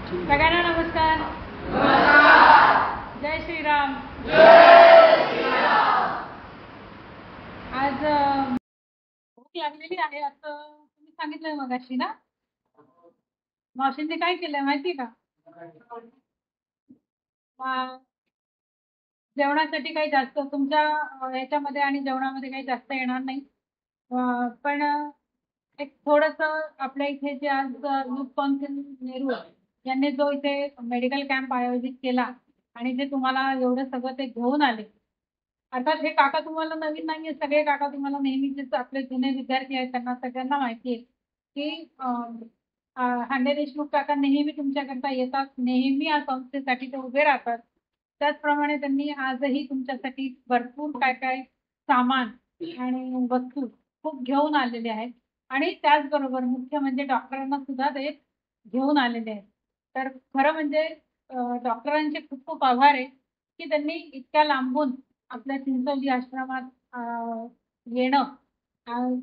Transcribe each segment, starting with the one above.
सगळ्यांना नमस्कार. जय श्रीराम. आज भूक लागलेली आहे असं तुम्ही सांगितलं मगाशी ना. मावशींनी काय केलंय माहिती का? जेवणासाठी काही जास्त तुमच्या याच्यामध्ये आणि जेवणामध्ये काही जास्त येणार नाही. पण एक थोडस आपल्या इथे जे आज युथ कौन्सिल नेहरू यांनी जो इथे मेडिकल कॅम्प आयोजित केला आणि जे तुम्हाला एवढं सगळं ते घेऊन आले. अर्थात हे काका तुम्हाला नवीन नाहीये, सगळे काका तुम्हाला नेहमीचेच आपले जुने विद्यार्थी आहेत, त्यांना सगळ्यांना माहिती आहे की हांडे देशमुख काका नेहमी तुमच्याकरता येतात, नेहमी या संस्थेसाठी ते उभे राहतात. त्याचप्रमाणे त्यांनी आजही तुमच्यासाठी भरपूर काय काय सामान आणि वस्तू खूप घेऊन आलेले आहेत आणि त्याचबरोबर मुख्य म्हणजे डॉक्टरांना सुद्धा ते घेऊन आलेले आहेत. तर खरं म्हणजे डॉक्टरांचे खूप खूप आभार आहे की त्यांनी इतक्या लांबून आपल्या चिंचोली आश्रमात येणं.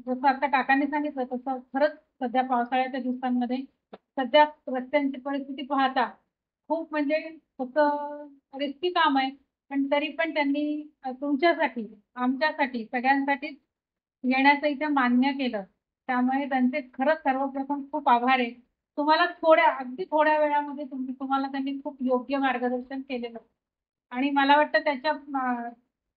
जसं आता काकांनी सांगितलं तसं खरंच सध्या पावसाळ्याच्या दिवसांमध्ये सध्या रस्त्यांची परिस्थिती पाहता खूप म्हणजे तसं रिस्की काम आहे, पण तरी पण त्यांनी तुमच्यासाठी आमच्यासाठी सगळ्यांसाठीच येण्याचं इथे मान्य केलं. त्यामुळे त्यांचे खरंच सर्वप्रथम खूप आभार आहे. तुम्हाला अगदी थोड्या वेळामध्ये तुम्हाला त्यांनी खूप योग्य मार्गदर्शन केलेलं आणि मला वाटतं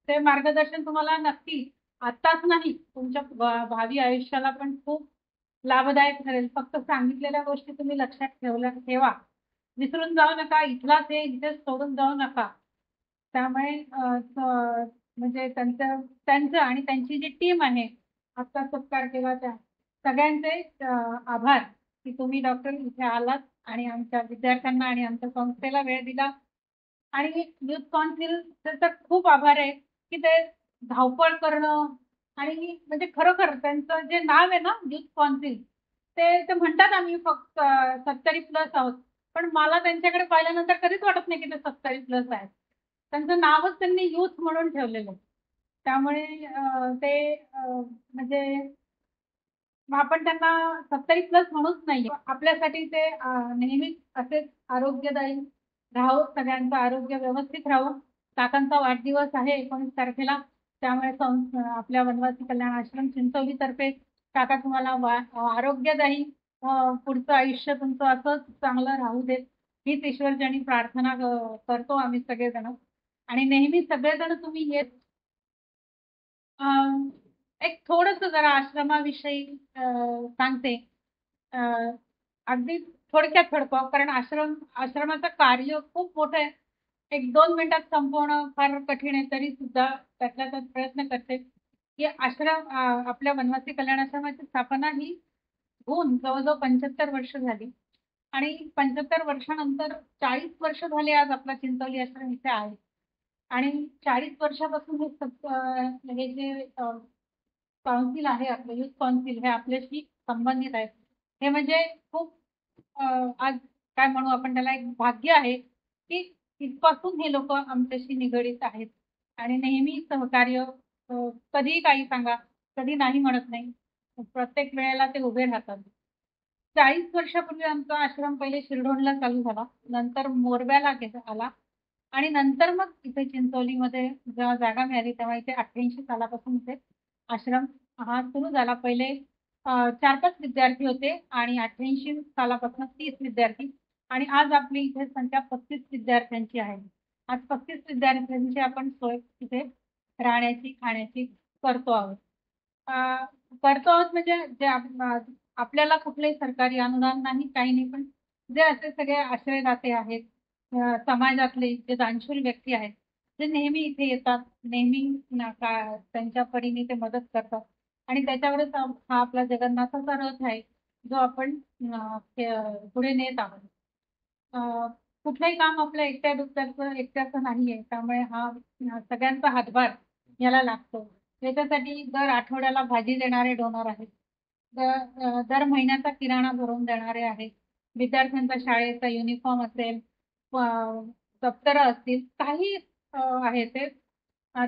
ते मार्गदर्शन तुम्हाला नक्की आत्ताच नाही तुमच्या भावी आयुष्याला पण खूप लाभदायक ठरेल. फक्त सांगितलेल्या गोष्टी तुम्ही लक्षात ठेवा, विसरून जाऊ नका. इथलाच हे इथेच सोडून जाऊ नका. त्यामुळे म्हणजे त्यांचं आणि त्यांची जी टीम आहे आता सत्कार केला त्या सगळ्यांचे आभार की तुम्ही डॉक्टर इथे आलात आणि आमच्या विद्यार्थ्यांना आणि आमच्या संस्थेला वेळ दिला. आणि युथ कौन्सिल तर खूप आभार आहे की ते धावपळ करणं आणि म्हणजे खरोखर त्यांचं जे नाव आहे ना युथ कौन्सिल, ते म्हणतात आम्ही फक्त 70 प्लस आहोत, पण मला त्यांच्याकडे पाहिल्यानंतर कधीच वाटत नाही की ते 70 प्लस आहेत. त्यांचं नावच त्यांनी युथ म्हणून ठेवलेलं. त्यामुळे म्हणजे आपण त्यांना 70 प्लस म्हणूच नाही, आपल्यासाठी ते नेहमीच असेच आरोग्यदायी राहू, सगळ्यांचं आरोग्य व्यवस्थित राहू. काकांचा वाढदिवस आहे 19 तारखेला, त्यामुळे आपल्या वनवासी कल्याण आश्रम चिंचोली तर्फे काका तुम्हाला आरोग्यदायी पुढचं आयुष्य तुमचं असंच चांगलं राहू देत हीच ईश्वरचरणी प्रार्थना करतो आम्ही सगळेजण. आणि नेहमी सगळेजण तुम्ही येत. एक थोडस जरा आश्रमाविषयी सांगते. अगदी थोडक्यात कारण आश्रमाचं कार्य खूप मोठं आहे. 1-2 मिनिटात संपवणं फार कठीण आहे, तरी सुद्धा त्यातल्या त्यात प्रयत्न करते की आपल्या वनवासी कल्याण आश्रमाची स्थापना ही होऊन जवळजवळ 75 वर्ष झाली आणि 75 वर्षानंतर 40 वर्ष झाले आज आपला चिंचोली आश्रम इथे आहे. आणि 40 वर्षापासून हे जे काउन्सिल आहे आपलं युथ काउन्सिल हे आपल्याशी संबंधित आहे. हे म्हणजे खूप आज काय म्हणू आपण त्याला, एक भाग्य आहे की इथपासून हे लोक आमच्याशी निगडीत आहेत आणि नेहमी सहकार्य, कधीही काही सांगा, कधी नाही म्हणत नाही, प्रत्येक वेळेला ते उभे राहतात. 40 वर्षापूर्वी आमचा आश्रम पहिले शिरढोणला चालू झाला, नंतर मोरब्याला आला आणि नंतर मग इथे चिंचोलीमध्ये जेव्हा जागा मिळाली तेव्हा इथे 88 सालापासून इथे आश्रम हा सुरू झाला. पहिले 4-5 विद्यार्थी होते आणि 88 सालापासून 30 विद्यार्थी आणि आज आपली इथे संख्या 35 विद्यार्थ्यांची आहे. आज 35 विद्यार्थ्यांची आपण सोय इथे राहण्याची खाण्याची करतो आहोत. म्हणजे जे आपल्याला कुठलंही सरकारी अनुदान नाही, काही नाही, पण जे असे सगळे आश्रयदाते आहेत, समाजातले जे दानशूर व्यक्ती आहेत, जे नेहमी इथे येतात, नेहमी त्यांच्या परीने ते मदत करतात आणि त्याच्यावरच हा आपला जगन्नाथाचा रथ आहे जो आपण पुढे नेत आहोत. कुठलंही काम आपल्या एकट्याचं नाहीये, त्यामुळे हा सगळ्यांचा हातभार याला लागतो. त्याच्यासाठी दर आठवड्याला भाजी देणारे डोनर आहेत, दर महिन्याचा किराणा भरून देणारे आहेत, विद्यार्थ्यांचा शाळेचा युनिफॉर्म असेल, दप्तर असतील, काही आहे ते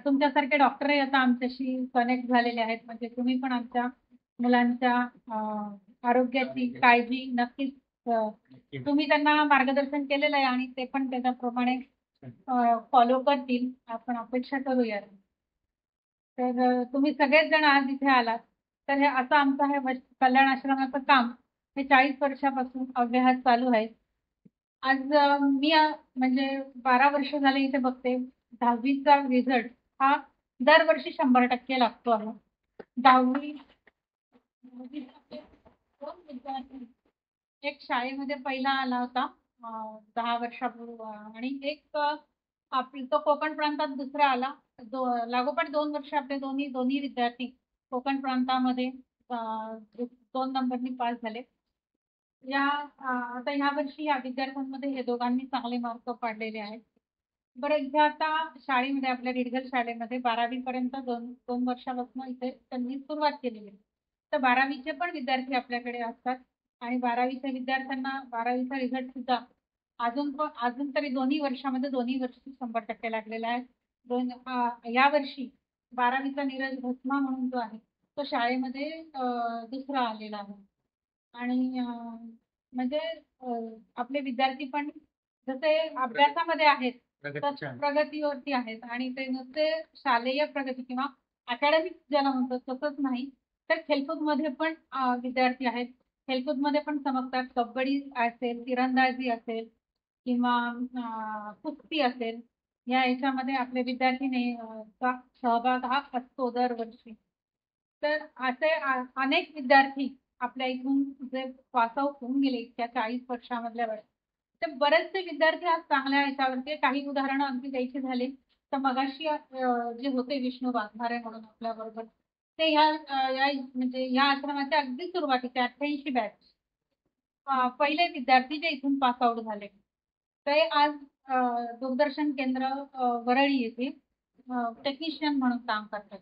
तुमच्यासारखे डॉक्टरही आता आमच्याशी कनेक्ट झालेले आहेत. म्हणजे तुम्ही पण आमच्या मुलांच्या आरोग्याची काळजी नक्कीच तुम्ही त्यांना मार्गदर्शन केलेलं आहे आणि ते पण त्याच्याप्रमाणे फॉलो करतील, आपण अपेक्षा करूया. तर तुम्ही सगळेच जण आज इथे आलात, तर हे असं आमचं हे कल्याण आश्रमाचं काम हे 40 वर्षापासून अव्याहत चालू आहे. आज मी म्हणजे 12 वर्ष झाले इथे बघते. 10वीचा रिझल्ट हा दरवर्षी 100% लागतो आहे. 10वी दोन विद्यार्थी, एक शाळेमध्ये पहिला आला होता 10 वर्षापूर्वी, आणि एक आपली तो कोकण प्रांतात दुसरा आला. लागोपाठ 2 वर्ष आपले दोन्ही दोन्ही विद्यार्थी कोकण प्रांतामध्ये 2 नंबरनी पास झाले. आता ह्या वर्षी या विद्यार्थ्यांमध्ये हे दोघांनी चांगले मार्क पाडलेले आहेत. बरं, इथे आता शाळेमध्ये आपल्या रिडगल शाळेमध्ये 12वी पर्यंत दोन वर्षापासून इथे त्यांनी सुरुवात केलेली आहे. तर 12वीचे पण विद्यार्थी आपल्याकडे असतात आणि 12वीच्या विद्यार्थ्यांना 12वीचा रिझल्ट सुद्धा अजून तरी दोन्ही वर्षी 100% लागलेला आहे. या वर्षी 12वीचा नीरज भस्मा म्हणून जो आहे तो शाळेमध्ये दुसरा आलेला आहे. आणि म्हणजे आपले विद्यार्थी पण जसे अभ्यासामध्ये आहेत प्रगतीवरती आहेत, आणि ते नुसते शालेय प्रगती किंवा अकॅडमिक ज्याला म्हणतो तसंच नाही, तर खेलकूदमध्ये पण विद्यार्थी आहेत. खेलकूदमध्ये पण चमकतात. कबड्डी असेल, तिरंदाजी असेल किंवा कुस्ती असेल, या याच्यामध्ये आपले विद्यार्थी चा सहभाग हा असतो दरवर्षी. तर असे अनेक विद्यार्थी आपल्या इथून जे पास आउट होऊन गेले त्या 40 वर्षामधल्या वेळेस, तर बरेचसे विद्यार्थी आज चांगल्या ह्याच्यावरती. काही उदाहरणं अगदी द्यायची झाली तर मगाशी जे होते विष्णू वाघमारे म्हणून आपल्या बरोबर, ते म्हणजे या आश्रमाच्या अगदी सुरुवातीच्या 88 बॅच पहिले विद्यार्थी जे इथून पास आउट झाले, ते आज दूरदर्शन केंद्र वरळी येथे टेक्निशियन म्हणून काम करतात.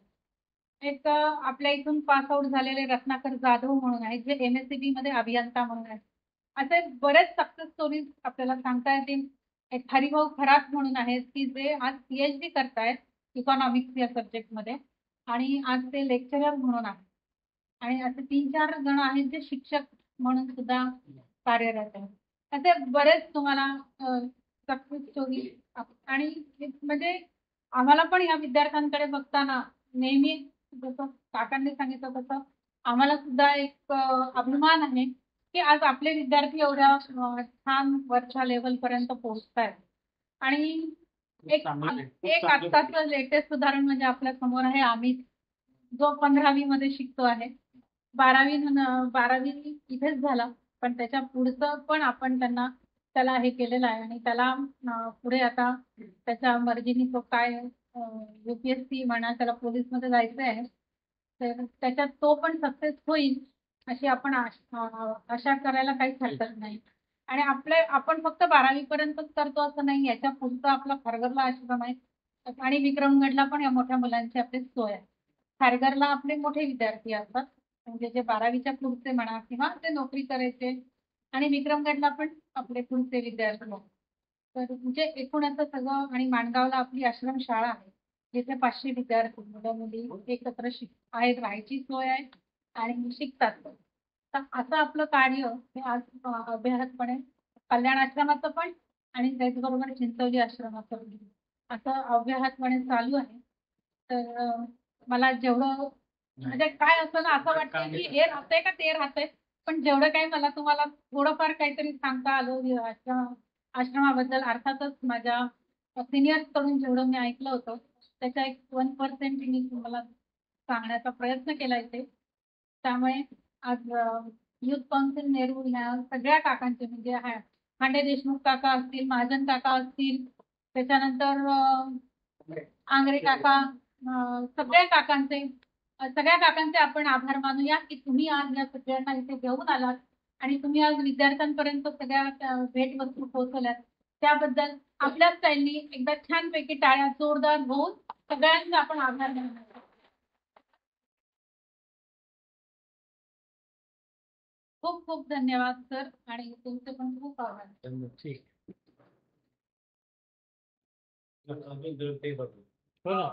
एक आपल्या इथून पास आउट झालेले रत्नाकर जाधव म्हणून आहेत, जे MSCB मध्ये अभियंता म्हणून आहेत. असे बरेच सक्सेस स्टोरीज आपल्याला सांगता येतील. एक हरिभाऊ खरात म्हणून आहेत की जे आज PhD करतायत इकॉनॉमिक्स या सब्जेक्टमध्ये, आणि आज ते लेक्चरर म्हणून आहेत. आणि असे 3-4 जण आहेत जे शिक्षक म्हणून सुद्धा कार्यरत आहेत. असे बरेच तुम्हाला सक्सेस स्टोरी. आणि म्हणजे आम्हाला पण या विद्यार्थ्यांकडे बघताना नेहमी जसं काकांनी सांगितलं तसं आम्हाला सुद्धा एक अभिमान आहे की आज आपले विद्यार्थी एवढ्या छान वरच्या लेवल पर्यंत पोहोचतायत. आणि एक आत्ताचं लेटेस्ट उदाहरण म्हणजे आपल्या समोर आहे अमित, जो 15वी मध्ये शिकतो आहे. 12वी इथेच झाला, पण त्याच्या पुढचं पण आपण त्याला हे केलेलं आहे, आणि त्याला पुढे आता त्याच्या मर्जीने तो काय UPSC म्हणा, त्याला पोलीस मध्ये जायचं आहे, तर त्याच्यात तो पण सक्सेस होईल अशी आपण आशा करायला काहीच हरकत नाही. आणि आपण फक्त 12वी पर्यंतच करतो असं नाही, याच्या पुढचं आपला खारघरला आश्रम आहे, आणि विक्रमगडला पण या मोठ्या मुलांची आपली सोय आहे. खारघरला आपले मोठे विद्यार्थी असतात, म्हणजे जे 12वीच्या पुढचे म्हणा किंवा ते नोकरी करायचे, आणि विक्रमगडला पण आपले पुढचे विद्यार्थी. तर म्हणजे एकूण असं सगळं. आणि माणगावला आपली आश्रमशाळा आहे, जिथे 500 विद्यार्थी मुलं मुली एकत्र आहेत, राहायची सोय आहे आणि शिकतात. तर असं आपलं कार्य हे आज अभ्यासपणे कल्याण आश्रमाचं पण आणि त्याचबरोबर चिंचवली आश्रमाचं असं अव्याहतपणे चालू आहे. तर मला जेवढं म्हणजे काय असं ना, असं वाटतं की हे राहतंय का ते राहतंय, पण जेवढं काही मला तुम्हाला थोडंफार काहीतरी सांगता आलं आश्रमाबद्दल, अर्थातच माझ्या सिनियर्स कडून जेवढं मी ऐकलं होतं त्याच्या एक 1% मी तुम्हाला सांगण्याचा प्रयत्न केला इथे. त्यामुळे आज युथ काउन्सिल नेहरू ह्या सगळ्या काकांचे, म्हणजे हांडे देशमुख काका असतील, महाजन काका असतील, त्याच्यानंतर आंग्रे काका, सगळ्या काकांचे आपण आभार मानूया की तुम्ही आज या सगळ्यांना इथे घेऊन आलात आणि तुम्ही आज विद्यार्थ्यांपर्यंत सगळ्या भेटवस्तू पोहोचवल्यात. त्याबद्दल आपल्या स्टाईलनी एकदा छानपैकी टाळ्या जोरदार होऊन सगळ्यांचे आपण आभार मानूया. खूप खूप धन्यवाद सर, आणि तुमचे पण खूप आभार. ठीक. हो ना.